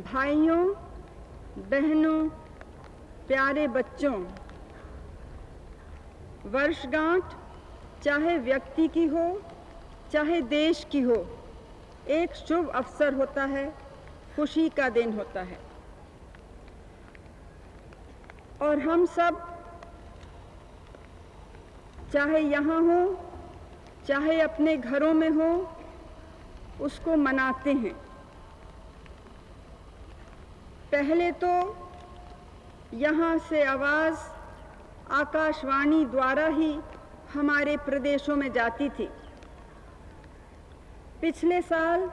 भाइयों, बहनों, प्यारे बच्चों, वर्षगांठ चाहे व्यक्ति की हो, चाहे देश की हो, एक शुभ अवसर होता है, खुशी का दिन होता है। और हम सब चाहे यहाँ हो, चाहे अपने घरों में हो, उसको मनाते हैं। पहले तो यहाँ से आवाज़ आकाशवाणी द्वारा ही हमारे प्रदेशों में जाती थी। पिछले साल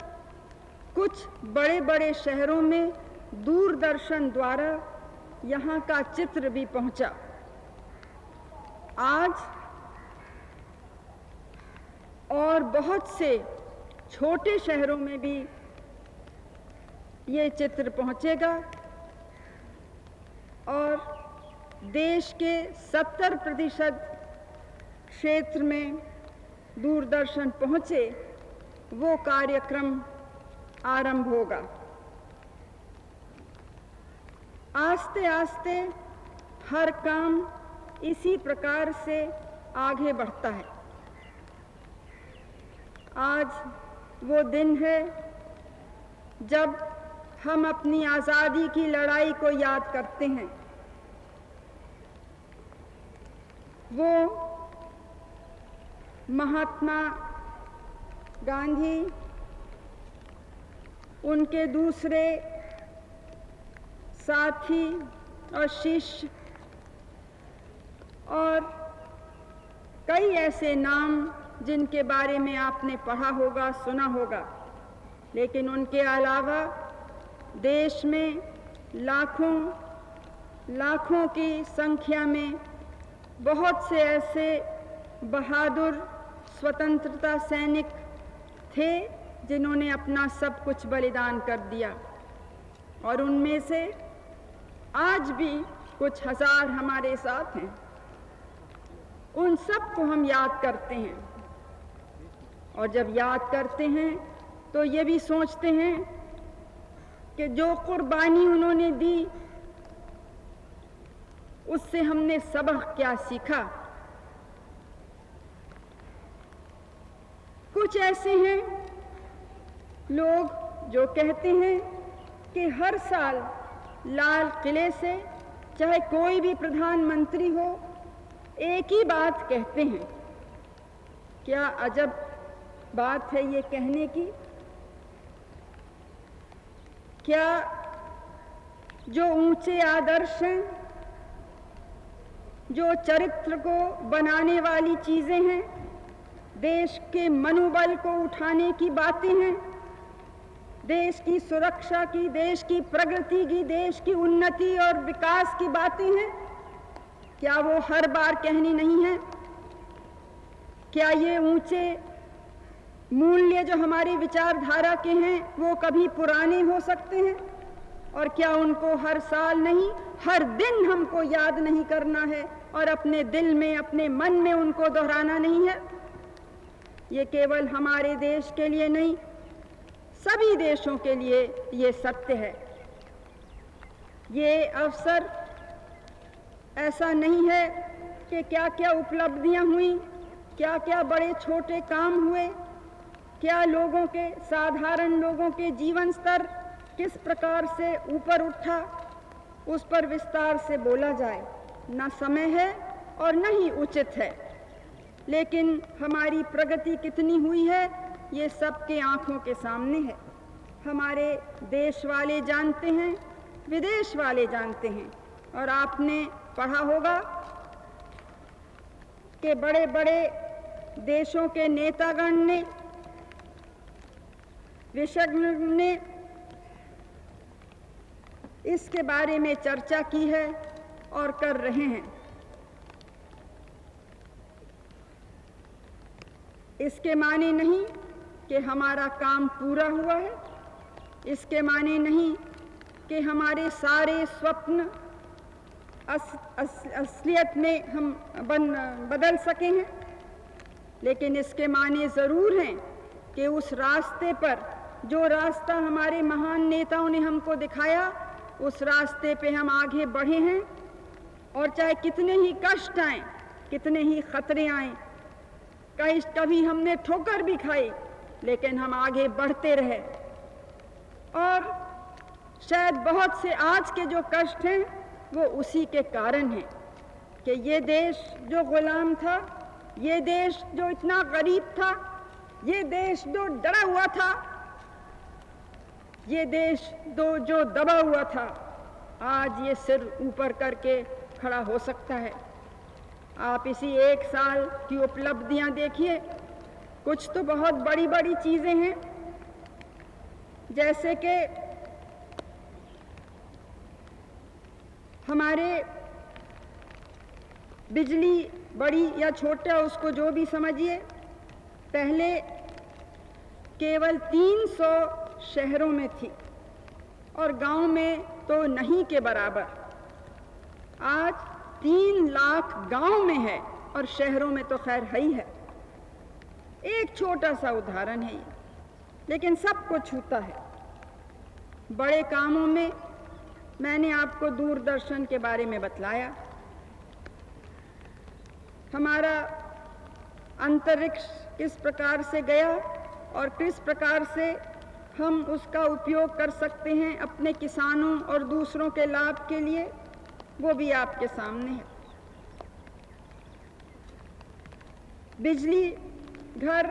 कुछ बड़े बड़े शहरों में दूरदर्शन द्वारा यहाँ का चित्र भी पहुँचा। आज और बहुत से छोटे शहरों में भी ये चित्र पहुँचेगा और देश के 70% क्षेत्र में दूरदर्शन पहुँचे वो कार्यक्रम आरंभ होगा। आस्ते आस्ते हर काम इसी प्रकार से आगे बढ़ता है। आज वो दिन है जब हम अपनी आज़ादी की लड़ाई को याद करते हैं। वो महात्मा गांधी, उनके दूसरे साथी और शिष्य और कई ऐसे नाम जिनके बारे में आपने पढ़ा होगा, सुना होगा, लेकिन उनके अलावा देश में लाखों की संख्या में बहुत से ऐसे बहादुर स्वतंत्रता सैनिक थे जिन्होंने अपना सब कुछ बलिदान कर दिया। और उनमें से आज भी कुछ हजार हमारे साथ हैं। उन सब को हम याद करते हैं और जब याद करते हैं तो ये भी सोचते हैं कि जो कुर्बानी उन्होंने दी उससे हमने सबक क्या सीखा। कुछ ऐसे हैं लोग जो कहते हैं कि हर साल लाल किले से चाहे कोई भी प्रधानमंत्री हो एक ही बात कहते हैं। क्या अजब बात है ये कहने की। क्या जो ऊंचे आदर्श हैं, जो चरित्र को बनाने वाली चीजें हैं, देश के मनोबल को उठाने की बातें हैं, देश की सुरक्षा की, देश की प्रगति की, देश की उन्नति और विकास की बातें हैं, क्या वो हर बार कहनी नहीं है? क्या ये ऊंचे मूल्य जो हमारी विचारधारा के हैं वो कभी पुराने हो सकते हैं? और क्या उनको हर साल नहीं, हर दिन हमको याद नहीं करना है और अपने दिल में, अपने मन में उनको दोहराना नहीं है? ये केवल हमारे देश के लिए नहीं, सभी देशों के लिए ये सत्य है। ये अवसर ऐसा नहीं है कि क्या क्या उपलब्धियां हुई, क्या क्या बड़े छोटे काम हुए, क्या लोगों के, साधारण लोगों के जीवन स्तर किस प्रकार से ऊपर उठा, उस पर विस्तार से बोला जाए। न समय है और न ही उचित है। लेकिन हमारी प्रगति कितनी हुई है ये सबके आंखों के सामने है। हमारे देश वाले जानते हैं, विदेश वाले जानते हैं। और आपने पढ़ा होगा कि बड़े बड़े देशों के नेतागण ने, विशेषज्ञों ने इसके बारे में चर्चा की है और कर रहे हैं। इसके माने नहीं कि हमारा काम पूरा हुआ है, इसके माने नहीं कि हमारे सारे स्वप्न असलियत में हम बदल सके हैं, लेकिन इसके माने ज़रूर हैं कि उस रास्ते पर जो रास्ता हमारे महान नेताओं ने हमको दिखाया, उस रास्ते पे हम आगे बढ़े हैं। और चाहे कितने ही कष्ट आए, कितने ही खतरे आए, कभी हमने ठोकर भी खाई, लेकिन हम आगे बढ़ते रहे। और शायद बहुत से आज के जो कष्ट हैं वो उसी के कारण हैं कि ये देश जो गुलाम था, ये देश जो इतना गरीब था, ये देश जो डरा हुआ था, ये देश जो दबा हुआ था, आज ये सिर ऊपर करके खड़ा हो सकता है। आप इसी एक साल की उपलब्धियां देखिए, कुछ तो बहुत बड़ी बड़ी चीजें हैं, जैसे कि हमारे बिजली बड़ी या छोटा, उसको जो भी समझिए, पहले केवल 300 शहरों में थी और गांव में तो नहीं के बराबर। आज 3 लाख गांव में है और शहरों में तो खैर है ही है। एक छोटा सा उदाहरण है ये, लेकिन सबको छूता है। बड़े कामों में मैंने आपको दूरदर्शन के बारे में बतलाया। हमारा अंतरिक्ष किस प्रकार से गया और किस प्रकार से हम उसका उपयोग कर सकते हैं अपने किसानों और दूसरों के लाभ के लिए, वो भी आपके सामने है। बिजली घर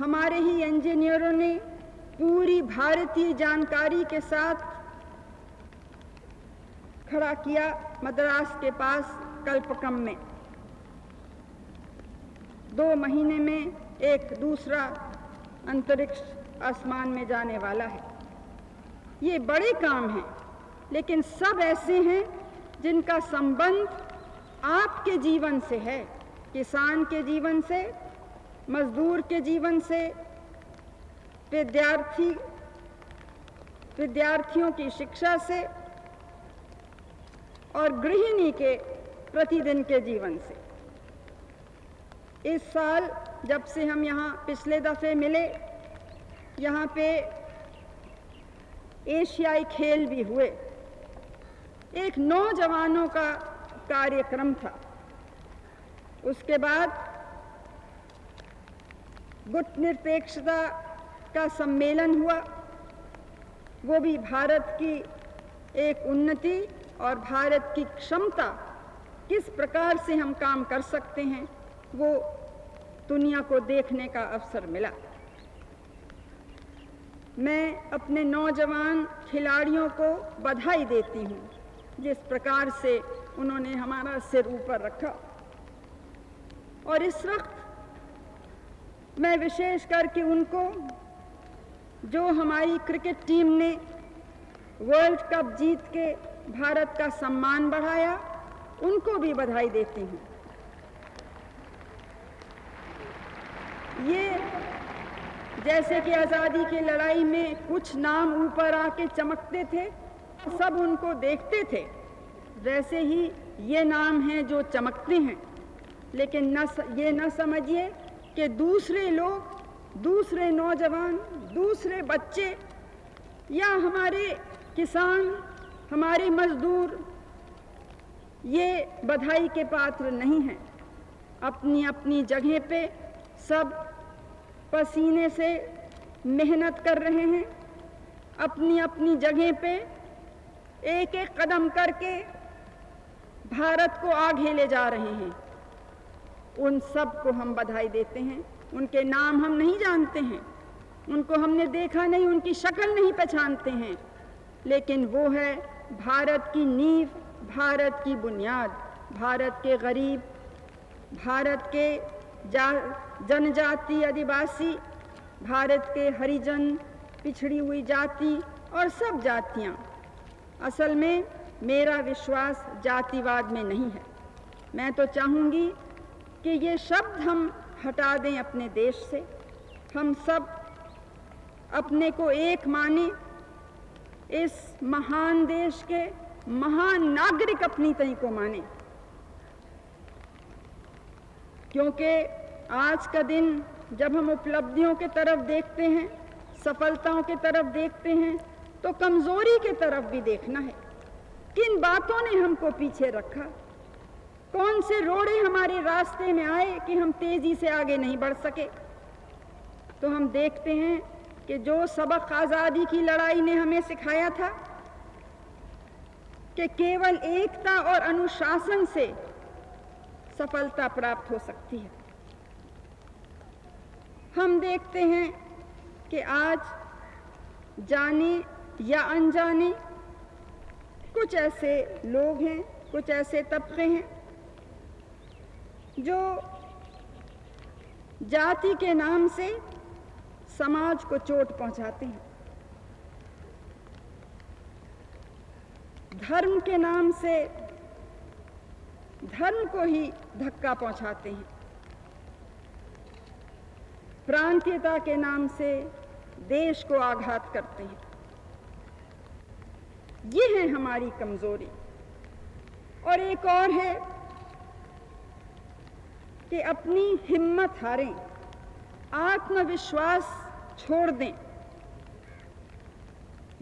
हमारे ही इंजीनियरों ने पूरी भारतीय जानकारी के साथ खड़ा किया मद्रास के पास कल्पकम में। 2 महीने में एक दूसरा अंतरिक्ष आसमान में जाने वाला है। ये बड़े काम हैं, लेकिन सब ऐसे हैं जिनका संबंध आपके जीवन से है, किसान के जीवन से, मजदूर के जीवन से, विद्यार्थियों की शिक्षा से और गृहिणी के प्रतिदिन के जीवन से। इस साल जब से हम यहाँ पिछले दफे मिले, यहाँ पे एशियाई खेल भी हुए। एक नौजवानों का कार्यक्रम था। उसके बाद गुट निरपेक्षता का सम्मेलन हुआ। वो भी भारत की एक उन्नति और भारत की क्षमता, किस प्रकार से हम काम कर सकते हैं, वो दुनिया को देखने का अवसर मिला। मैं अपने नौजवान खिलाड़ियों को बधाई देती हूँ, जिस प्रकार से उन्होंने हमारा सिर ऊपर रखा। और इस वक्त मैं विशेष करके उनको, जो हमारी क्रिकेट टीम ने वर्ल्ड कप जीत के भारत का सम्मान बढ़ाया, उनको भी बधाई देती हूँ। ये जैसे कि आज़ादी की लड़ाई में कुछ नाम ऊपर आके चमकते थे, सब उनको देखते थे, वैसे ही ये नाम हैं जो चमकते हैं। लेकिन ये न समझिए कि दूसरे लोग, दूसरे नौजवान, दूसरे बच्चे या हमारे किसान, हमारे मजदूर ये बधाई के पात्र नहीं हैं। अपनी अपनी जगह पे सब पसीने से मेहनत कर रहे हैं, अपनी अपनी जगह पे एक एक कदम करके भारत को आगे ले जा रहे हैं। उन सब को हम बधाई देते हैं। उनके नाम हम नहीं जानते हैं, उनको हमने देखा नहीं, उनकी शक्ल नहीं पहचानते हैं, लेकिन वो है भारत की नींव, भारत की बुनियाद, भारत के गरीब, भारत के जनजाति आदिवासी, भारत के हरिजन, पिछड़ी हुई जाति और सब जातियां। असल में मेरा विश्वास जातिवाद में नहीं है। मैं तो चाहूँगी कि ये शब्द हम हटा दें अपने देश से। हम सब अपने को एक माने, इस महान देश के महान नागरिक अपनी तय को माने, क्योंकि आज का दिन जब हम उपलब्धियों के तरफ देखते हैं, सफलताओं की तरफ देखते हैं तो कमजोरी की तरफ भी देखना है। किन बातों ने हमको पीछे रखा, कौन से रोड़े हमारे रास्ते में आए कि हम तेजी से आगे नहीं बढ़ सके। तो हम देखते हैं कि जो सबक आजादी की लड़ाई ने हमें सिखाया था कि केवल एकता और अनुशासन से सफलता प्राप्त हो सकती है, हम देखते हैं कि आज जाने या अनजाने कुछ ऐसे लोग हैं, कुछ ऐसे तबके हैं जो जाति के नाम से समाज को चोट पहुंचाते हैं, धर्म के नाम से धर्म को ही धक्का पहुंचाते हैं, प्रांतीयता के नाम से देश को आघात करते हैं। ये है हमारी कमजोरी। और एक और है कि अपनी हिम्मत हारें, आत्मविश्वास छोड़ दें।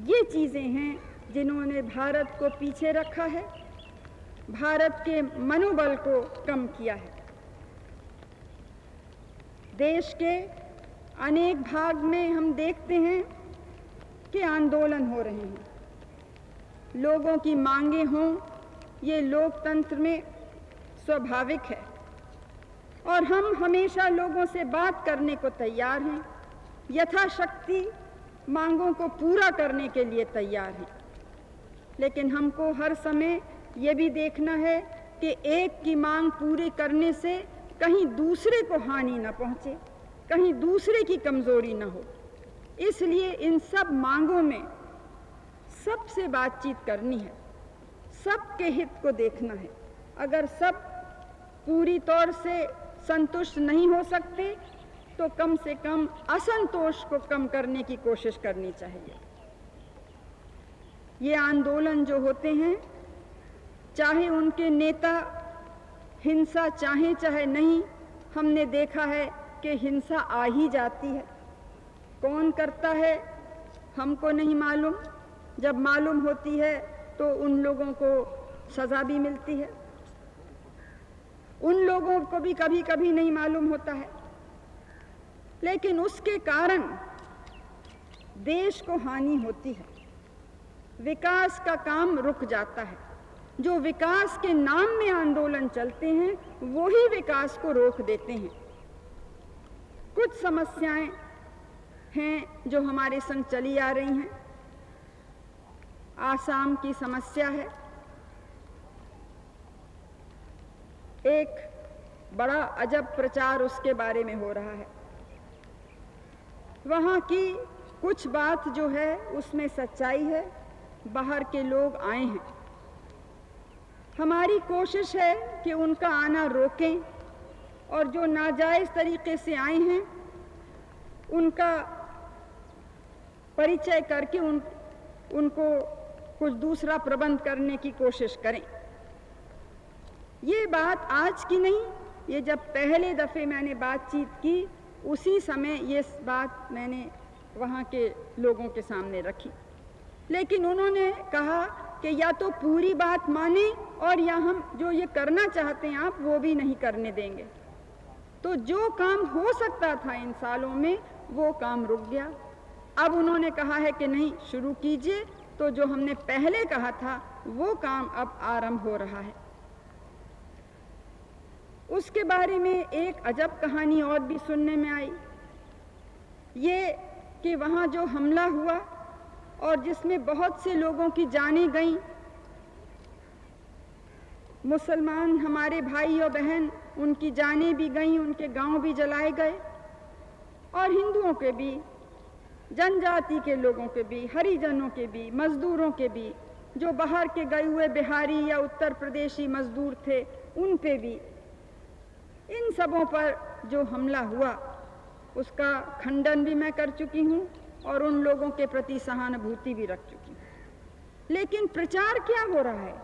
ये चीजें हैं जिन्होंने भारत को पीछे रखा है, भारत के मनोबल को कम किया है। देश के अनेक भाग में हम देखते हैं कि आंदोलन हो रहे हैं, लोगों की मांगें हों, ये लोकतंत्र में स्वाभाविक है और हम हमेशा लोगों से बात करने को तैयार हैं, यथाशक्ति मांगों को पूरा करने के लिए तैयार हैं। लेकिन हमको हर समय ये भी देखना है कि एक की मांग पूरी करने से कहीं दूसरे को हानि न पहुंचे, कहीं दूसरे की कमजोरी न हो। इसलिए इन सब मांगों में सबसे बातचीत करनी है, सबके हित को देखना है। अगर सब पूरी तौर से संतुष्ट नहीं हो सकते तो कम से कम असंतोष को कम करने की कोशिश करनी चाहिए। ये आंदोलन जो होते हैं, चाहे उनके नेता हिंसा चाहे चाहे नहीं, हमने देखा है कि हिंसा आ ही जाती है। कौन करता है हमको नहीं मालूम, जब मालूम होती है तो उन लोगों को सजा भी मिलती है, उन लोगों को भी कभी कभी नहीं मालूम होता है, लेकिन उसके कारण देश को हानि होती है, विकास का काम रुक जाता है। जो विकास के नाम में आंदोलन चलते हैं वो ही विकास को रोक देते हैं। कुछ समस्याएं हैं जो हमारे संग चली आ रही हैं। आसाम की समस्या है, एक बड़ा अजब प्रचार उसके बारे में हो रहा है। वहाँ की कुछ बात जो है उसमें सच्चाई है, बाहर के लोग आए हैं। हमारी कोशिश है कि उनका आना रोकें और जो नाजायज तरीके से आए हैं उनका परिचय करके उनको कुछ दूसरा प्रबंध करने की कोशिश करें। ये बात आज की नहीं, ये जब पहले दफे मैंने बातचीत की उसी समय ये बात मैंने वहाँ के लोगों के सामने रखी। लेकिन उन्होंने कहा कि या तो पूरी बात माने और या हम जो ये करना चाहते हैं आप वो भी नहीं करने देंगे। तो जो काम हो सकता था इन सालों में वो काम रुक गया। अब उन्होंने कहा है कि नहीं, शुरू कीजिए। तो जो हमने पहले कहा था वो काम अब आरंभ हो रहा है। उसके बारे में एक अजब कहानी और भी सुनने में आई, ये कि वहाँ जो हमला हुआ और जिसमें बहुत से लोगों की जानें गईं, मुसलमान हमारे भाई और बहन उनकी जानें भी गईं, उनके गांव भी जलाए गए और हिंदुओं के भी, जनजाति के लोगों के भी, हरिजनों के भी, मजदूरों के भी, जो बाहर के गए हुए बिहारी या उत्तर प्रदेशी मजदूर थे उन पे भी, इन सबों पर जो हमला हुआ उसका खंडन भी मैं कर चुकी हूँ और उन लोगों के प्रति सहानुभूति भी रख चुकी हूँ। लेकिन प्रचार क्या हो रहा है?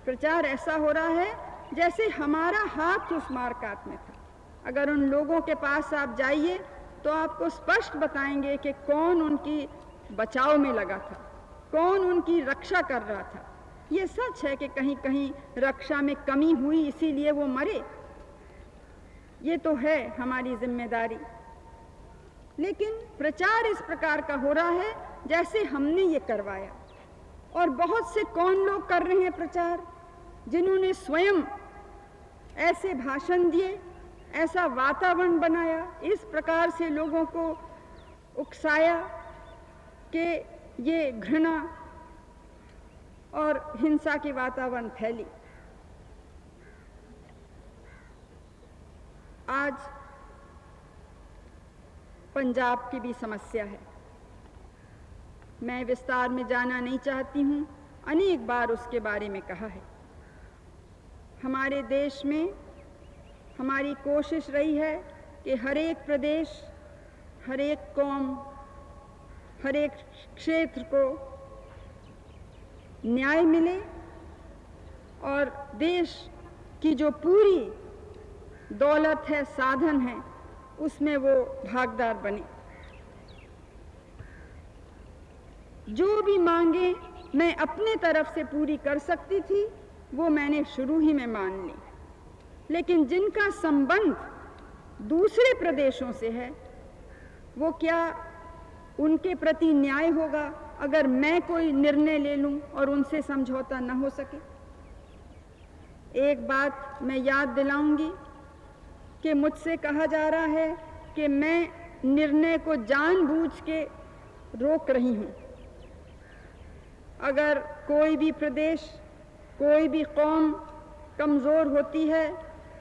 प्रचार ऐसा हो रहा है जैसे हमारा हाथ उस मारकाट में था। अगर उन लोगों के पास आप जाइए तो आपको स्पष्ट बताएंगे कि कौन उनकी बचाव में लगा था, कौन उनकी रक्षा कर रहा था। ये सच है कि कहीं कहीं रक्षा में कमी हुई इसीलिए वो मरे, ये तो है हमारी जिम्मेदारी। लेकिन प्रचार इस प्रकार का हो रहा है जैसे हमने ये करवाया, और बहुत से कौन लोग कर रहे हैं प्रचार, जिन्होंने स्वयं ऐसे भाषण दिए, ऐसा वातावरण बनाया, इस प्रकार से लोगों को उकसाया कि ये घृणा और हिंसा की वातावरण फैली। आज पंजाब की भी समस्या है। मैं विस्तार में जाना नहीं चाहती हूँ, अनेक बार उसके बारे में कहा है। हमारे देश में हमारी कोशिश रही है कि हर एक प्रदेश, हर एक कौम, हर एक क्षेत्र को न्याय मिले और देश की जो पूरी दौलत है, साधन है, उसमें वो भागीदार बने। जो भी मांगे मैं अपने तरफ से पूरी कर सकती थी वो मैंने शुरू ही में मान ली, लेकिन जिनका संबंध दूसरे प्रदेशों से है वो क्या उनके प्रति न्याय होगा अगर मैं कोई निर्णय ले लूं और उनसे समझौता न हो सके? एक बात मैं याद दिलाऊंगी कि मुझसे कहा जा रहा है कि मैं निर्णय को जानबूझ के रोक रही हूं। अगर कोई भी प्रदेश, कोई भी कौम कमज़ोर होती है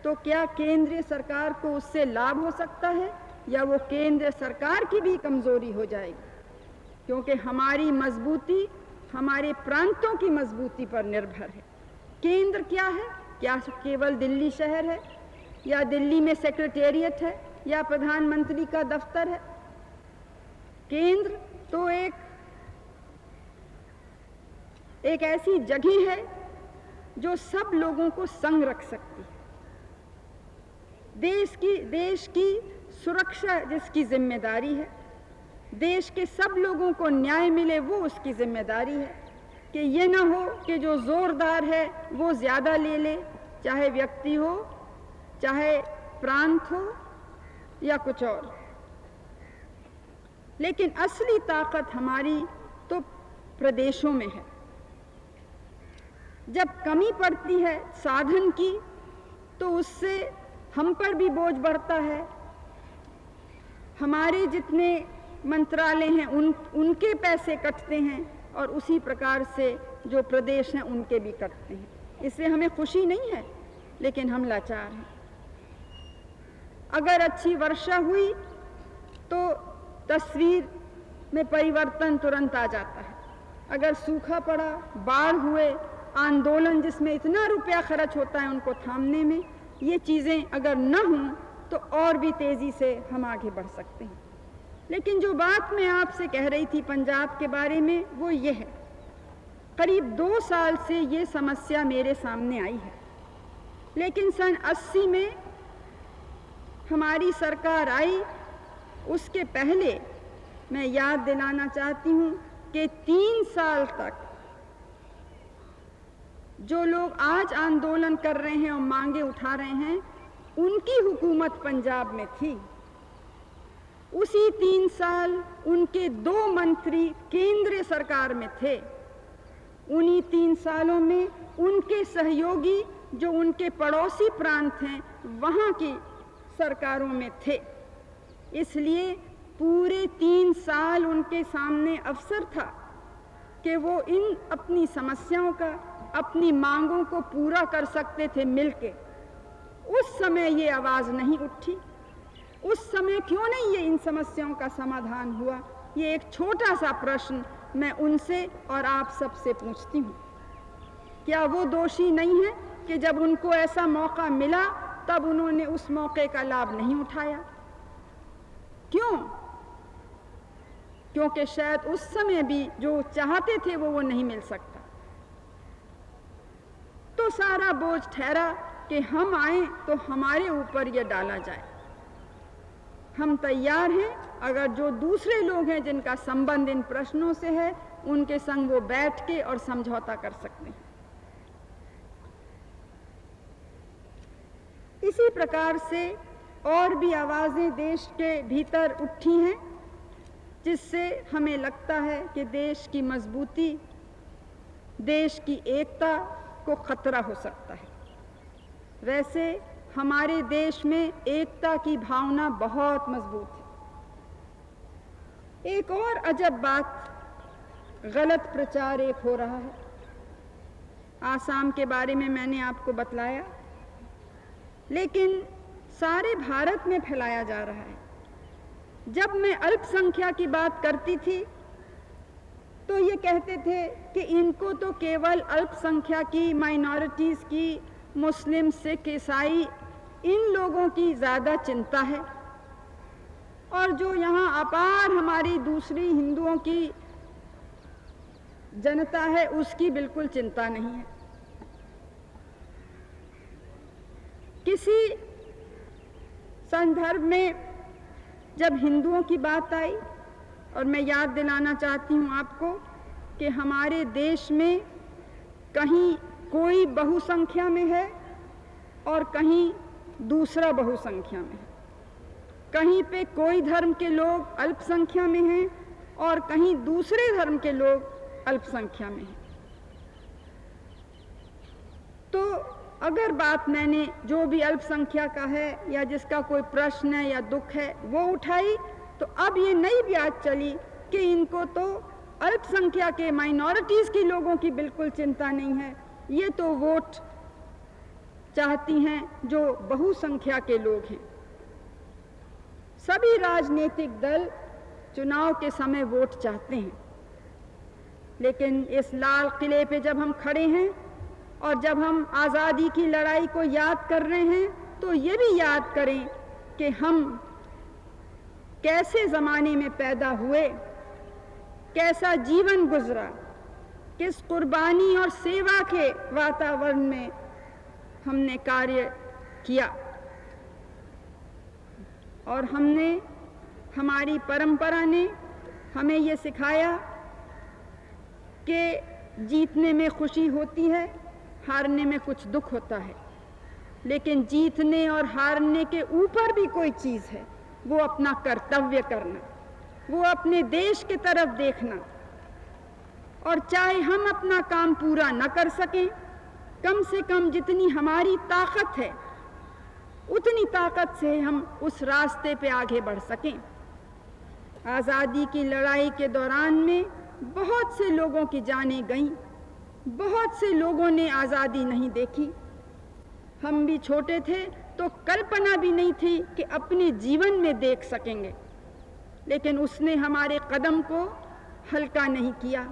तो क्या केंद्रीय सरकार को उससे लाभ हो सकता है या वो केंद्र सरकार की भी कमज़ोरी हो जाएगी? क्योंकि हमारी मजबूती हमारे प्रांतों की मजबूती पर निर्भर है। केंद्र क्या है? क्या केवल दिल्ली शहर है या दिल्ली में सेक्रेटेरिएट है या प्रधानमंत्री का दफ्तर है? केंद्र तो एक ऐसी जगह है जो सब लोगों को संग रख सकती है। देश की सुरक्षा जिसकी जिम्मेदारी है, देश के सब लोगों को न्याय मिले वो उसकी जिम्मेदारी है। कि ये ना हो कि जो जोरदार है वो ज्यादा ले ले, चाहे व्यक्ति हो, चाहे प्रांत हो या कुछ और। लेकिन असली ताकत हमारी तो प्रदेशों में है। जब कमी पड़ती है साधन की तो उससे हम पर भी बोझ बढ़ता है। हमारे जितने मंत्रालय हैं उनके पैसे कटते हैं और उसी प्रकार से जो प्रदेश हैं उनके भी कटते हैं। इससे हमें खुशी नहीं है, लेकिन हम लाचार हैं। अगर अच्छी वर्षा हुई तो तस्वीर में परिवर्तन तुरंत आ जाता है। अगर सूखा पड़ा, बाढ़ हुए, आंदोलन जिसमें इतना रुपया खर्च होता है उनको थामने में, ये चीज़ें अगर न हों तो और भी तेज़ी से हम आगे बढ़ सकते हैं। लेकिन जो बात मैं आपसे कह रही थी पंजाब के बारे में वो ये है, करीब 2 साल से ये समस्या मेरे सामने आई है। लेकिन सन 80 में हमारी सरकार आई, उसके पहले मैं याद दिलाना चाहती हूँ कि 3 साल तक जो लोग आज आंदोलन कर रहे हैं और मांगे उठा रहे हैं उनकी हुकूमत पंजाब में थी। उसी 3 साल उनके 2 मंत्री केंद्रीय सरकार में थे। उन्हीं 3 सालों में उनके सहयोगी जो उनके पड़ोसी प्रांत हैं वहाँ की सरकारों में थे। इसलिए पूरे 3 साल उनके सामने अवसर था कि वो इन अपनी समस्याओं का, अपनी मांगों को पूरा कर सकते थे मिलके। उस समय ये आवाज़ नहीं उठी। उस समय क्यों नहीं ये इन समस्याओं का समाधान हुआ? ये एक छोटा सा प्रश्न मैं उनसे और आप सबसे पूछती हूँ। क्या वो दोषी नहीं है कि जब उनको ऐसा मौका मिला तब उन्होंने उस मौके का लाभ नहीं उठाया? क्यों? क्योंकि शायद उस समय भी जो चाहते थे वो नहीं मिल सकता। तो सारा बोझ ठहरा कि हम आए तो हमारे ऊपर ये डाला जाए, हम तैयार हैं अगर जो दूसरे लोग हैं जिनका संबंध इन प्रश्नों से है उनके संग वो बैठ के और समझौता कर सकते हैं। इसी प्रकार से और भी आवाजें देश के भीतर उठी हैं जिससे हमें लगता है कि देश की मजबूती, देश की एकता को खतरा हो सकता है। वैसे हमारे देश में एकता की भावना बहुत मजबूत है। एक और अजब बात, गलत प्रचार एक हो रहा है। आसाम के बारे में मैंने आपको बतलाया, लेकिन सारे भारत में फैलाया जा रहा है। जब मैं अल्पसंख्या की बात करती थी तो ये कहते थे कि इनको तो केवल अल्पसंख्या की, माइनॉरिटीज़ की, मुस्लिम, सिख, ईसाई, इन लोगों की ज़्यादा चिंता है और जो यहाँ अपार हमारी दूसरी हिंदुओं की जनता है उसकी बिल्कुल चिंता नहीं है। किसी संदर्भ में जब हिंदुओं की बात आई, और मैं याद दिलाना चाहती हूँ आपको कि हमारे देश में कहीं कोई बहुसंख्या में है और कहीं दूसरा बहुसंख्या में है। कहीं पे कोई धर्म के लोग अल्पसंख्या में हैं और कहीं दूसरे धर्म के लोग अल्पसंख्या में हैं। तो अगर बात मैंने जो भी अल्पसंख्या का है या जिसका कोई प्रश्न है या दुख है वो उठाई, तो अब ये नई बात चली कि इनको तो अल्पसंख्या के, माइनॉरिटीज़ के लोगों की बिल्कुल चिंता नहीं है, ये तो वोट चाहती हैं जो बहुसंख्या के लोग हैं। सभी राजनीतिक दल चुनाव के समय वोट चाहते हैं, लेकिन इस लाल किले पे जब हम खड़े हैं और जब हम आज़ादी की लड़ाई को याद कर रहे हैं तो ये भी याद करें कि हम कैसे ज़माने में पैदा हुए, कैसा जीवन गुजरा, किस कुर्बानी और सेवा के वातावरण में हमने कार्य किया और हमने, हमारी परंपरा ने हमें ये सिखाया कि जीतने में खुशी होती है, हारने में कुछ दुख होता है, लेकिन जीतने और हारने के ऊपर भी कोई चीज़ है, वो अपना कर्तव्य करना, वो अपने देश की तरफ देखना। और चाहे हम अपना काम पूरा न कर सकें, कम से कम जितनी हमारी ताकत है उतनी ताकत से हम उस रास्ते पे आगे बढ़ सकें। आज़ादी की लड़ाई के दौरान में बहुत से लोगों की जानें गईं, बहुत से लोगों ने आज़ादी नहीं देखी। हम भी छोटे थे तो कल्पना भी नहीं थी कि अपने जीवन में देख सकेंगे, लेकिन उसने हमारे कदम को हल्का नहीं किया,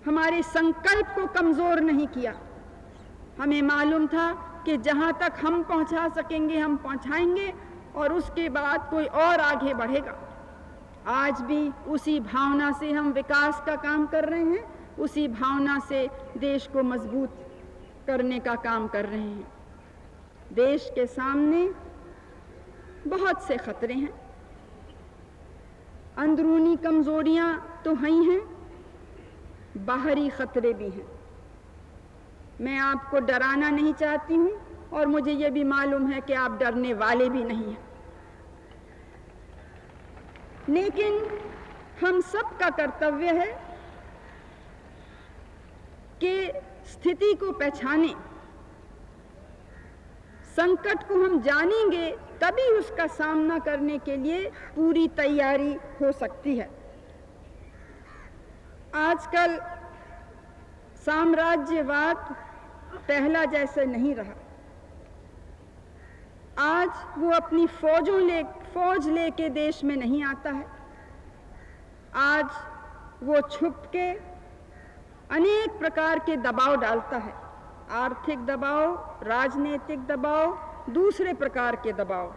हमारे संकल्प को कमज़ोर नहीं किया। हमें मालूम था कि जहाँ तक हम पहुँचा सकेंगे हम पहुँचाएंगे और उसके बाद कोई और आगे बढ़ेगा। आज भी उसी भावना से हम विकास का काम कर रहे हैं, उसी भावना से देश को मजबूत करने का काम कर रहे हैं। देश के सामने बहुत से खतरे हैं, अंदरूनी कमजोरियां तो ही हैं, बाहरी खतरे भी हैं। मैं आपको डराना नहीं चाहती हूं और मुझे ये भी मालूम है कि आप डरने वाले भी नहीं हैं, लेकिन हम सब का कर्तव्य है कि स्थिति को पहचानें। संकट को हम जानेंगे तभी उसका सामना करने के लिए पूरी तैयारी हो सकती है। आजकल साम्राज्यवाद पहला जैसे नहीं रहा। आज वो अपनी फौज लेके देश में नहीं आता है। आज वो छुप के अनेक प्रकार के दबाव डालता है, आर्थिक दबाव, राजनीतिक दबाव, दूसरे प्रकार के दबाव,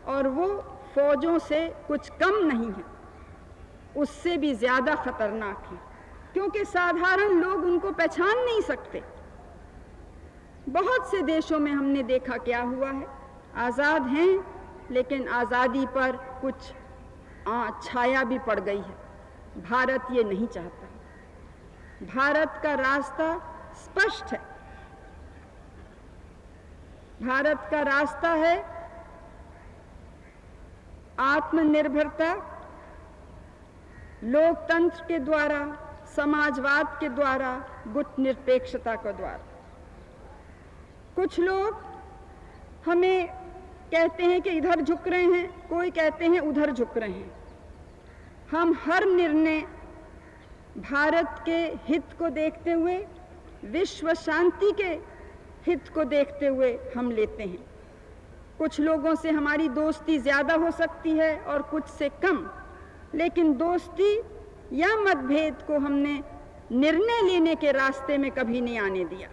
और वो फौजों से कुछ कम नहीं है, उससे भी ज़्यादा खतरनाक है, क्योंकि साधारण लोग उनको पहचान नहीं सकते। बहुत से देशों में हमने देखा क्या हुआ है, आज़ाद हैं लेकिन आज़ादी पर कुछ छाया भी पड़ गई है। भारत ये नहीं चाहता। भारत का रास्ता स्पष्ट है। भारत का रास्ता है आत्मनिर्भरता, लोकतंत्र के द्वारा, समाजवाद के द्वारा, गुटनिरपेक्षता के द्वारा। कुछ लोग हमें कहते हैं कि इधर झुक रहे हैं, कोई कहते हैं उधर झुक रहे हैं। हम हर निर्णय भारत के हित को देखते हुए, विश्व शांति के हित को देखते हुए हम लेते हैं। कुछ लोगों से हमारी दोस्ती ज़्यादा हो सकती है और कुछ से कम, लेकिन दोस्ती या मतभेद को हमने निर्णय लेने के रास्ते में कभी नहीं आने दिया।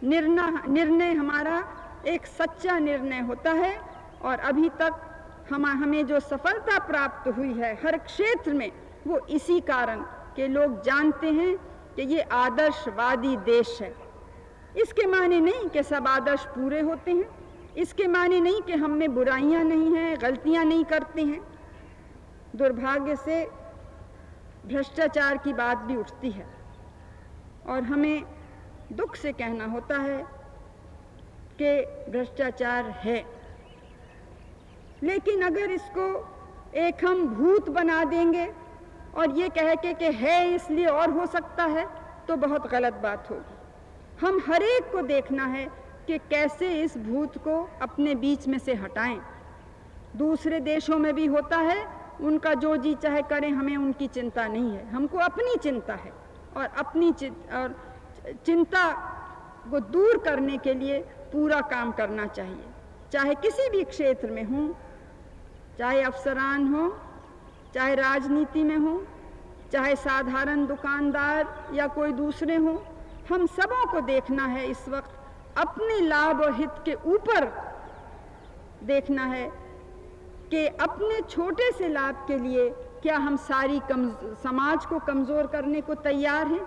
निर्णय हमारा एक सच्चा निर्णय होता है और अभी तक हमें जो सफलता प्राप्त हुई है हर क्षेत्र में, वो इसी कारण कि लोग जानते हैं कि ये आदर्शवादी देश है। इसके माने नहीं कि सब आदर्श पूरे होते हैं, इसके माने नहीं कि हम में बुराइयां नहीं हैं, गलतियां नहीं करते हैं। दुर्भाग्य से भ्रष्टाचार की बात भी उठती है और हमें दुख से कहना होता है कि भ्रष्टाचार है, लेकिन अगर इसको एक हम भूत बना देंगे और ये कह के कि है इसलिए और हो सकता है, तो बहुत गलत बात होगी। हम हर एक को देखना है कि कैसे इस भूत को अपने बीच में से हटाएं। दूसरे देशों में भी होता है, उनका जो जी चाहे करें, हमें उनकी चिंता नहीं है। हमको अपनी चिंता है और अपनी चिंता को दूर करने के लिए पूरा काम करना चाहिए, चाहे किसी भी क्षेत्र में हो, चाहे अफसरान हो, चाहे राजनीति में हो, चाहे साधारण दुकानदार या कोई दूसरे हो। हम सबों को देखना है इस वक्त अपने लाभ और हित के ऊपर देखना है कि अपने छोटे से लाभ के लिए क्या हम सारी समाज को कमज़ोर करने को तैयार हैं?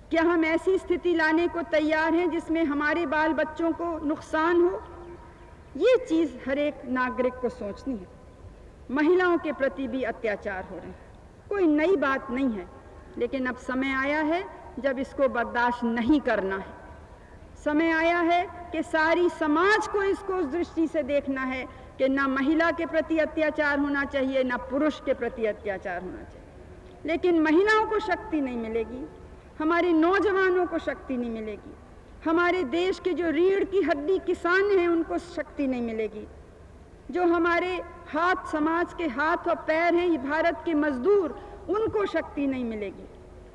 क्या हम ऐसी स्थिति लाने को तैयार हैं जिसमें हमारे बाल बच्चों को नुकसान हो? ये चीज़ हर एक नागरिक को सोचनी है। महिलाओं के प्रति भी अत्याचार हो रहे हैं, कोई नई बात नहीं है, लेकिन अब समय आया है जब इसको बर्दाश्त नहीं करना है। समय आया है कि सारी समाज को इसको उस दृष्टि से देखना है कि ना महिला के प्रति अत्याचार होना चाहिए, ना पुरुष के प्रति अत्याचार होना चाहिए। लेकिन महिलाओं को शक्ति नहीं मिलेगी, हमारे नौजवानों को शक्ति नहीं मिलेगी, हमारे देश के जो रीढ़ की हड्डी किसान हैं उनको शक्ति नहीं मिलेगी, जो हमारे हाथ, समाज के हाथ और पैर हैं, ये भारत के मजदूर, उनको शक्ति नहीं मिलेगी।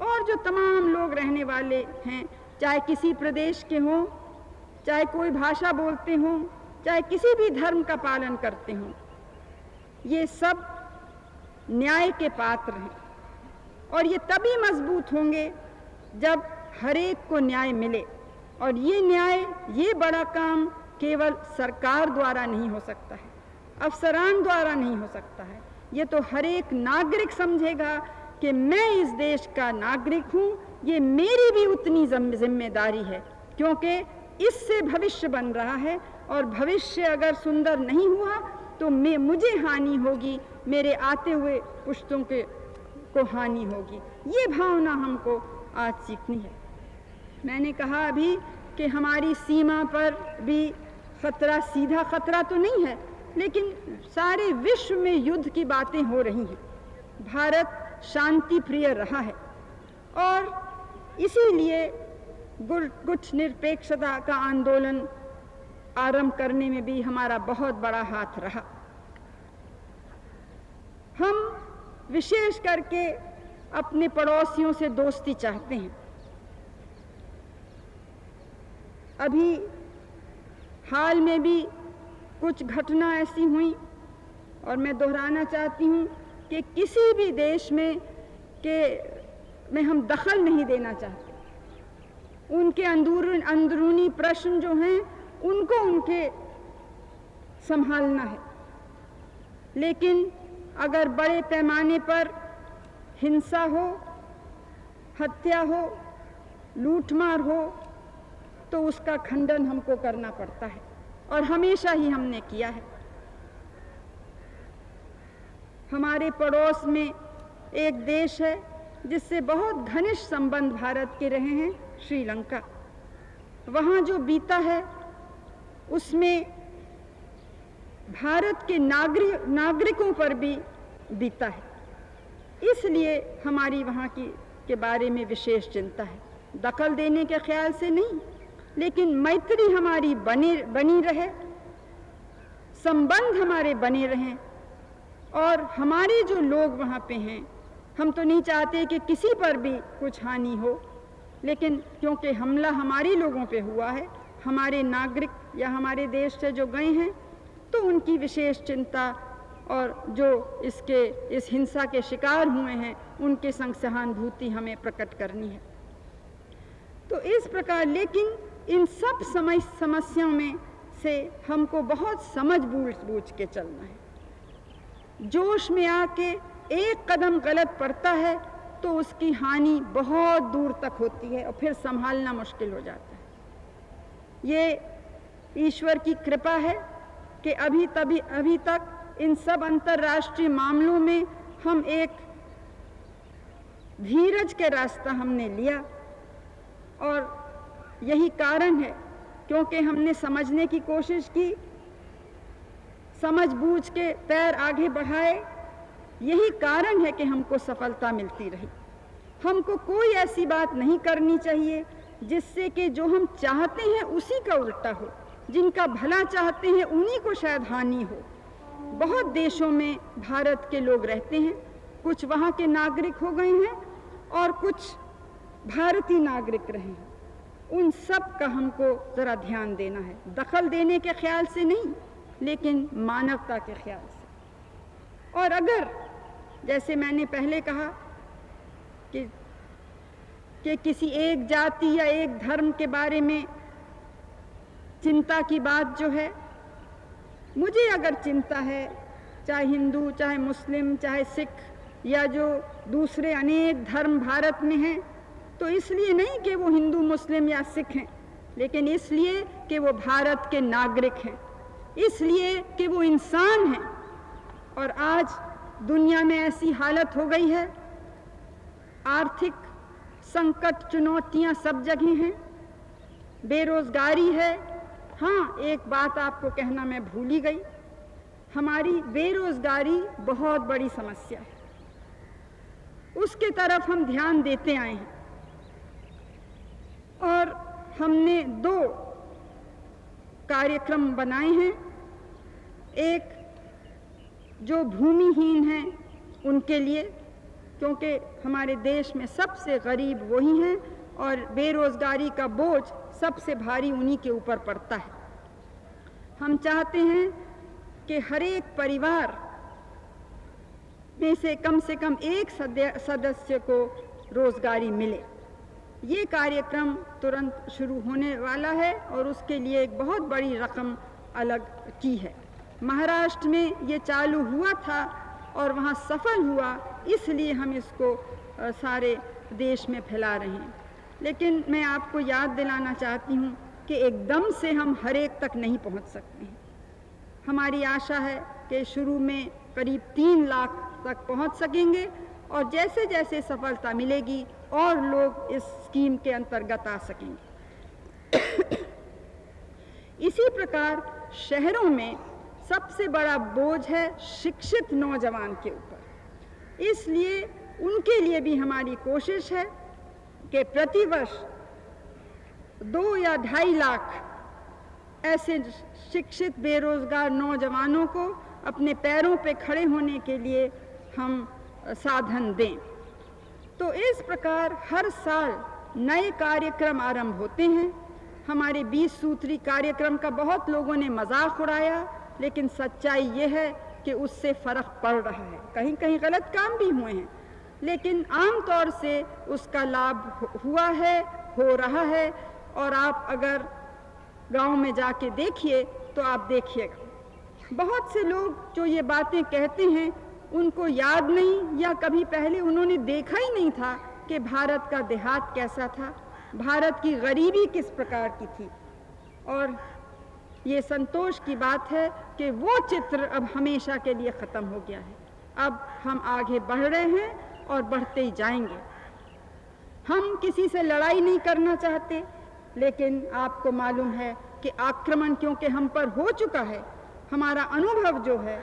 और जो तमाम लोग रहने वाले हैं, चाहे किसी प्रदेश के हों, चाहे कोई भाषा बोलते हों, चाहे किसी भी धर्म का पालन करते हों, ये सब न्याय के पात्र हैं। और ये तभी मजबूत होंगे जब हर एक को न्याय मिले। और ये न्याय, ये बड़ा काम केवल सरकार द्वारा नहीं हो सकता है, अफसरान द्वारा नहीं हो सकता है। ये तो हर एक नागरिक समझेगा कि मैं इस देश का नागरिक हूँ, ये मेरी भी उतनी जिम्मेदारी है, क्योंकि इससे भविष्य बन रहा है और भविष्य अगर सुंदर नहीं हुआ तो मुझे हानि होगी, मेरे आते हुए पुश्तों को हानि होगी। ये भावना हमको आज सीखनी है। मैंने कहा अभी कि हमारी सीमा पर भी खतरा, सीधा खतरा तो नहीं है, लेकिन सारे विश्व में युद्ध की बातें हो रही हैं। भारत शांति प्रिय रहा है और इसीलिए गुट निरपेक्षता का आंदोलन आरंभ करने में भी हमारा बहुत बड़ा हाथ रहा। हम विशेष करके अपने पड़ोसियों से दोस्ती चाहते हैं। अभी हाल में भी कुछ घटना ऐसी हुई और मैं दोहराना चाहती हूँ कि किसी भी देश में हम दखल नहीं देना चाहते। उनके अंदरूनी प्रश्न जो हैं उनको उनके संभालना है, लेकिन अगर बड़े पैमाने पर हिंसा हो, हत्या हो, लूटमार हो, तो उसका खंडन हमको करना पड़ता है और हमेशा ही हमने किया है। हमारे पड़ोस में एक देश है जिससे बहुत घनिष्ठ संबंध भारत के रहे हैं, श्रीलंका। वहाँ जो बीता है उसमें भारत के नागरिकों पर भी बीता है, इसलिए हमारी वहाँ के बारे में विशेष चिंता है। दखल देने के ख्याल से नहीं, लेकिन मैत्री हमारी बनी रहे, संबंध हमारे बने रहें, और हमारे जो लोग वहाँ पे हैं, हम तो नहीं चाहते कि किसी पर भी कुछ हानि हो, लेकिन क्योंकि हमला हमारे लोगों पे हुआ है, हमारे नागरिक या हमारे देश से जो गए हैं, तो उनकी विशेष चिंता, और जो इस हिंसा के शिकार हुए हैं उनके संग सहानुभूति हमें प्रकट करनी है। तो इस प्रकार, लेकिन इन सब समस्याओं में से हमको बहुत समझ बूझ के चलना है। जोश में आके एक कदम गलत पड़ता है तो उसकी हानि बहुत दूर तक होती है और फिर संभालना मुश्किल हो जाता है। ये ईश्वर की कृपा है कि अभी तक इन सब अंतर्राष्ट्रीय मामलों में हम एक धीरज के रास्ता हमने लिया, और यही कारण है क्योंकि हमने समझने की कोशिश की, समझ बूझ के पैर आगे बढ़ाए, यही कारण है कि हमको सफलता मिलती रही। हमको कोई ऐसी बात नहीं करनी चाहिए जिससे कि जो हम चाहते हैं उसी का उल्टा हो, जिनका भला चाहते हैं उन्हीं को शायद हानि हो। बहुत देशों में भारत के लोग रहते हैं, कुछ वहाँ के नागरिक हो गए हैं और कुछ भारतीय नागरिक रहे हैं। उन सब का हमको ज़रा ध्यान देना है, दखल देने के ख्याल से नहीं, लेकिन मानवता के ख्याल से। और अगर, जैसे मैंने पहले कहा कि किसी एक जाति या एक धर्म के बारे में चिंता की बात जो है, मुझे अगर चिंता है, चाहे हिंदू, चाहे मुस्लिम, चाहे सिख, या जो दूसरे अनेक धर्म भारत में हैं, तो इसलिए नहीं कि वो हिंदू, मुस्लिम या सिख हैं, लेकिन इसलिए कि वो भारत के नागरिक हैं, इसलिए कि वो इंसान हैं। और आज दुनिया में ऐसी हालत हो गई है, आर्थिक संकट, चुनौतियां सब जगह हैं, बेरोजगारी है। हाँ, एक बात आपको कहना मैं भूल ही गई, हमारी बेरोजगारी बहुत बड़ी समस्या है, उसके तरफ हम ध्यान देते आए हैं। और हमने 2 कार्यक्रम बनाए हैं, एक जो भूमिहीन हैं उनके लिए, क्योंकि हमारे देश में सबसे गरीब वही हैं और बेरोजगारी का बोझ सबसे भारी उन्हीं के ऊपर पड़ता है। हम चाहते हैं कि हर एक परिवार में से कम एक सदस्य को रोजगारी मिले। ये कार्यक्रम तुरंत शुरू होने वाला है और उसके लिए एक बहुत बड़ी रकम अलग की है। महाराष्ट्र में ये चालू हुआ था और वहाँ सफल हुआ, इसलिए हम इसको सारे देश में फैला रहे हैं। लेकिन मैं आपको याद दिलाना चाहती हूँ कि एकदम से हम हर एक तक नहीं पहुँच सकते हैं। हमारी आशा है कि शुरू में करीब 3 लाख तक पहुँच सकेंगे और जैसे जैसे सफलता मिलेगी और लोग इस स्कीम के अंतर्गत आ सकेंगे। इसी प्रकार शहरों में सबसे बड़ा बोझ है शिक्षित नौजवान के ऊपर, इसलिए उनके लिए भी हमारी कोशिश है कि प्रतिवर्ष 2 या 2.5 लाख ऐसे शिक्षित बेरोजगार नौजवानों को अपने पैरों पे खड़े होने के लिए हम साधन दें। तो इस प्रकार हर साल नए कार्यक्रम आरंभ होते हैं। हमारे 20 सूत्री कार्यक्रम का बहुत लोगों ने मजाक उड़ाया, लेकिन सच्चाई ये है कि उससे फर्क पड़ रहा है। कहीं कहीं गलत काम भी हुए हैं, लेकिन आमतौर से उसका लाभ हुआ है, हो रहा है। और आप अगर गांव में जाके देखिए तो आप देखिएगा, बहुत से लोग जो ये बातें कहते हैं उनको याद नहीं या कभी पहले उन्होंने देखा ही नहीं था कि भारत का देहात कैसा था, भारत की गरीबी किस प्रकार की थी। और ये संतोष की बात है कि वो चित्र अब हमेशा के लिए ख़त्म हो गया है। अब हम आगे बढ़ रहे हैं और बढ़ते ही जाएंगे। हम किसी से लड़ाई नहीं करना चाहते, लेकिन आपको मालूम है कि आक्रमण क्योंकि हम पर हो चुका है, हमारा अनुभव जो है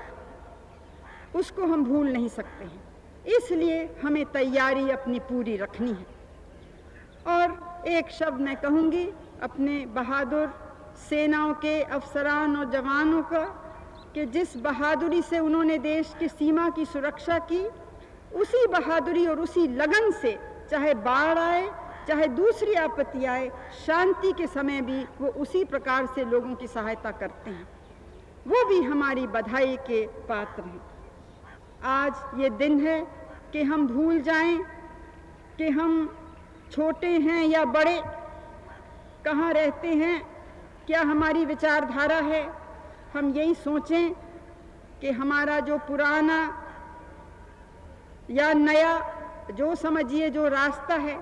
उसको हम भूल नहीं सकते हैं। इसलिए हमें तैयारी अपनी पूरी रखनी है। और एक शब्द मैं कहूँगी अपने बहादुर सेनाओं के अफसरान और जवानों का, कि जिस बहादुरी से उन्होंने देश की सीमा की सुरक्षा की, उसी बहादुरी और उसी लगन से चाहे बाढ़ आए चाहे दूसरी आपत्ति आए, शांति के समय भी वो उसी प्रकार से लोगों की सहायता करते हैं। वो भी हमारी बधाई के पात्र हैं। आज ये दिन है कि हम भूल जाएं कि हम छोटे हैं या बड़े, कहाँ रहते हैं, क्या हमारी विचारधारा है। हम यही सोचें कि हमारा जो पुराना या नया, जो समझिए जो रास्ता है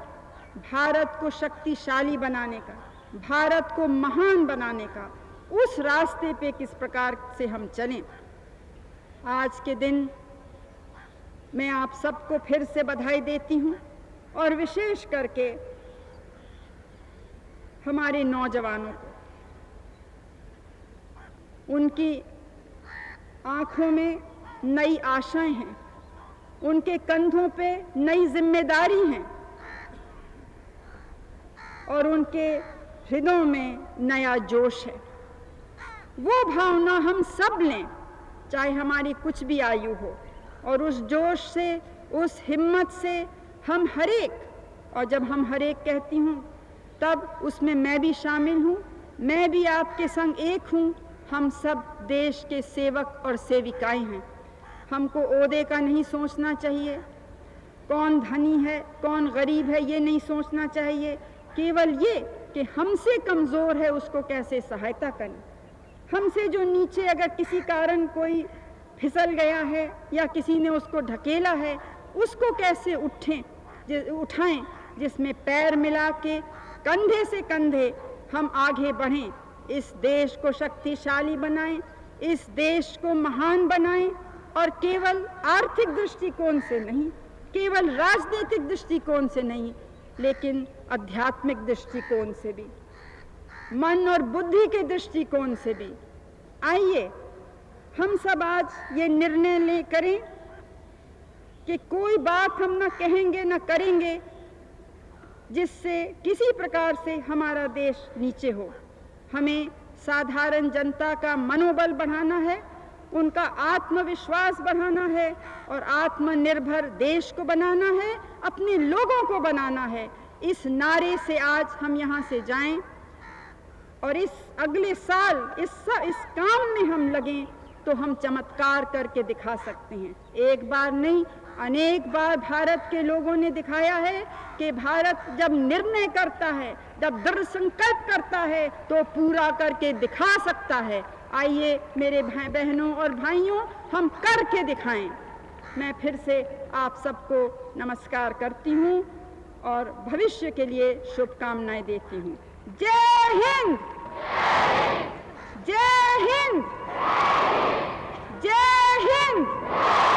भारत को शक्तिशाली बनाने का, भारत को महान बनाने का, उस रास्ते पे किस प्रकार से हम चलें। आज के दिन मैं आप सबको फिर से बधाई देती हूँ, और विशेष करके हमारे नौजवानों को। उनकी आंखों में नई आशाएं हैं, उनके कंधों पे नई जिम्मेदारी हैं, और उनके हृदयों में नया जोश है। वो भावना हम सब लें, चाहे हमारी कुछ भी आयु हो, और उस जोश से, उस हिम्मत से हम हरेक, और जब हम हरेक कहती हूँ तब उसमें मैं भी शामिल हूँ, मैं भी आपके संग एक हूँ। हम सब देश के सेवक और सेविकाएं हैं। हमको ओहदे का नहीं सोचना चाहिए, कौन धनी है कौन गरीब है ये नहीं सोचना चाहिए, केवल ये कि हमसे कमज़ोर है उसको कैसे सहायता करें। हमसे जो नीचे अगर किसी कारण कोई फिसल गया है या किसी ने उसको ढकेला है, उसको कैसे उठाएं, जिसमें पैर मिला के कंधे से कंधे हम आगे बढ़ें, इस देश को शक्तिशाली बनाएं, इस देश को महान बनाएं, और केवल आर्थिक दृष्टिकोण से नहीं, केवल राजनीतिक दृष्टिकोण से नहीं, लेकिन आध्यात्मिक दृष्टिकोण से भी, मन और बुद्धि के दृष्टिकोण से भी। आइए हम सब आज ये निर्णय करें कि कोई बात हम न कहेंगे न करेंगे जिससे किसी प्रकार से हमारा देश नीचे हो। हमें साधारण जनता का मनोबल बढ़ाना है, उनका आत्मविश्वास बढ़ाना है, और आत्मनिर्भर देश को बनाना है, अपने लोगों को बनाना है। इस नारे से आज हम यहाँ से जाएं, और इस अगले साल इस काम में हम लगें तो हम चमत्कार करके दिखा सकते हैं। एक बार नहीं, अनेक बार भारत के लोगों ने दिखाया है कि भारत जब निर्णय करता है, जब दृढ़ संकल्प करता है, तो पूरा करके दिखा सकता है। आइए मेरे बहनों और भाइयों, हम करके दिखाएं। मैं फिर से आप सबको नमस्कार करती हूँ और भविष्य के लिए शुभकामनाएं देती हूँ। जय हिंद, जय हिंद, जय हिंद।